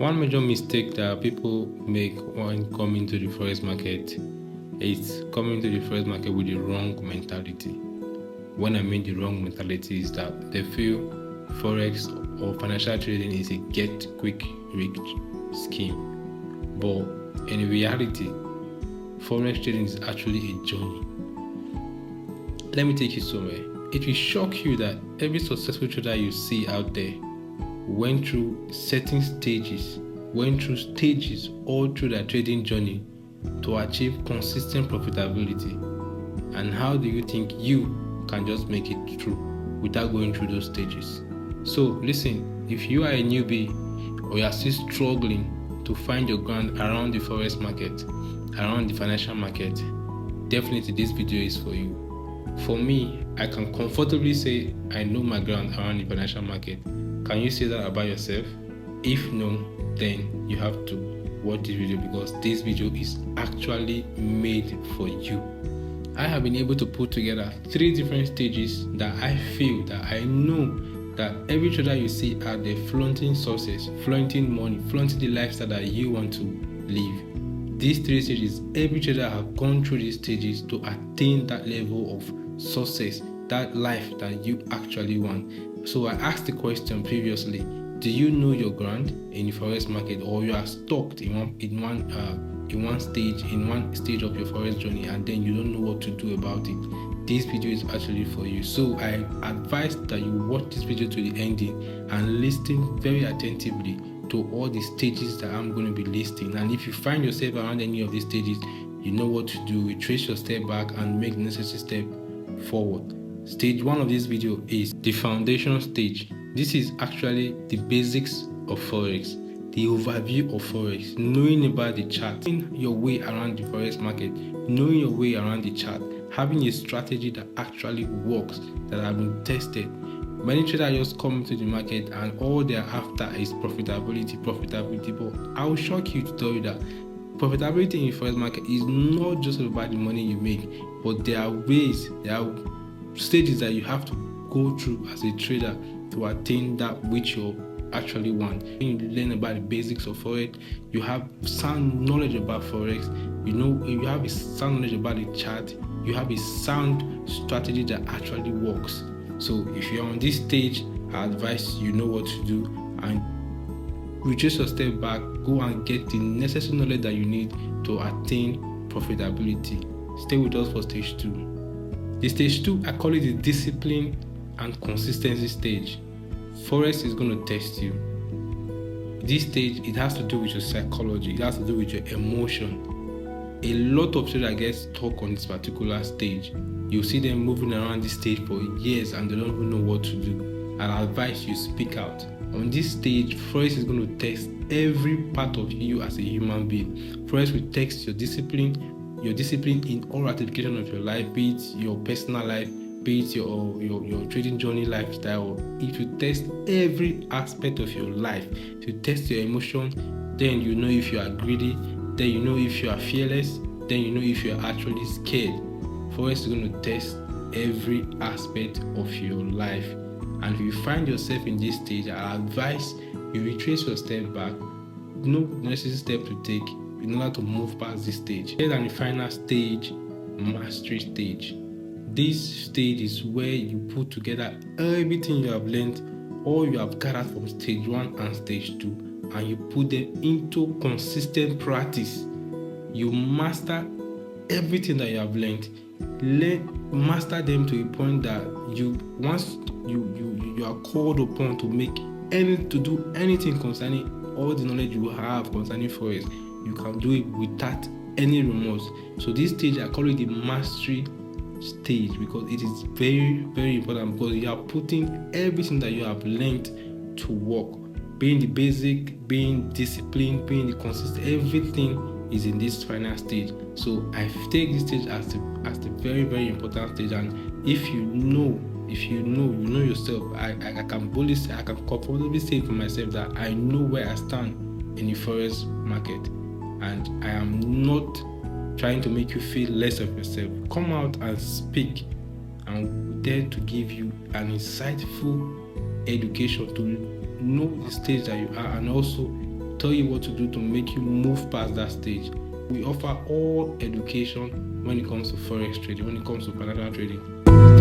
One major mistake that people make when coming to the forex market is coming to the forex market with the wrong mentality. When I mean the wrong mentality is that they feel forex or financial trading is a get quick rich scheme. But in reality, forex trading is actually a journey. Let me take you somewhere. It will shock you that every successful trader you see out there went through certain stages, all through their trading journey to achieve consistent profitability. And how do you think you can just make it through without going through those stages? So listen, if you are a newbie or you are still struggling to find your ground around the forex market, around the financial market, definitely this video is for you. For me, I can comfortably say I know my ground around the financial market. Can you say that about yourself? If no, then you have to watch this video because this video is actually made for you. I have been able to put together 3 different stages that I feel that I know that every trader you see out there flaunting success, flaunting money, flaunting the lifestyle that you want to live. These 3 stages, every trader have gone through these stages to attain that level of success, that life that you actually want. So I asked the question previously, do you know your ground in the forex market, or you are stuck in one stage of your forex journey and then you don't know what to do about it? This video is actually for you. So I advise that you watch this video to the ending and listen very attentively to all the stages that I'm going to be listing. And if you find yourself around any of these stages, you know what to do. Retrace your step back and make the necessary step forward. Stage 1 of this video is the foundation stage. This is actually the basics of forex, the overview of forex, knowing about the chart, knowing your way around the forex market, knowing your way around the chart, having a strategy that actually works, that have been tested. Many traders just come into the market and all they're after is profitability. But I will shock you to tell you that profitability in the forex market is not just about the money you make, but there are ways, there are stages that you have to go through as a trader to attain that which you actually want. When you learn about the basics of forex, you have sound knowledge about forex, you have a sound knowledge about the chart, you have a sound strategy that actually works. So if you're on this stage, I advise you know what to do and retrace your step back, go and get the necessary knowledge that you need to attain profitability. Stay with us for stage 2. The stage 2, I call it the discipline and consistency stage. Forex is going to test you. This stage, it has to do with your psychology, it has to do with your emotion. A lot of traders get stuck on this particular stage. You'll see them moving around this stage for years and they don't even know what to do. I advise you speak out. On this stage, Forex is going to test every part of you as a human being. Forex will test your discipline in all ratification of your life, be it your personal life, be it your trading journey lifestyle. It will test every aspect of your life. To test your emotion, then you know if you are greedy, then you know if you are fearless, then you know if you are actually scared. Forex is going to test every aspect of your life. And if you find yourself in this stage, I advise you retrace your step back, know the necessary step to take in order to move past this stage. Then the final stage, mastery stage. This stage is where you put together everything you have learned or you have gathered from stage 1 and stage 2 and you put them into consistent practice. You master everything that you have learned. Master them to a point that once you are called upon to do anything concerning all the knowledge you have concerning forex, you can do it without any remorse. So this stage, I call it the mastery stage because it is very, very important, because you are putting everything that you have learned to work. Being the basic, being disciplined, being the consistent, everything is in this final stage. So I take this stage as the very, very important stage. And if you know yourself, I can boldly say, I can comfortably say for myself that I know where I stand in the forex market, and I am not trying to make you feel less of yourself. Come out and speak, and there to give you an insightful education to know the stage that you are, and also tell you what to do to make you move past that stage. We offer all education when it comes to forex trading, when it comes to financial trading.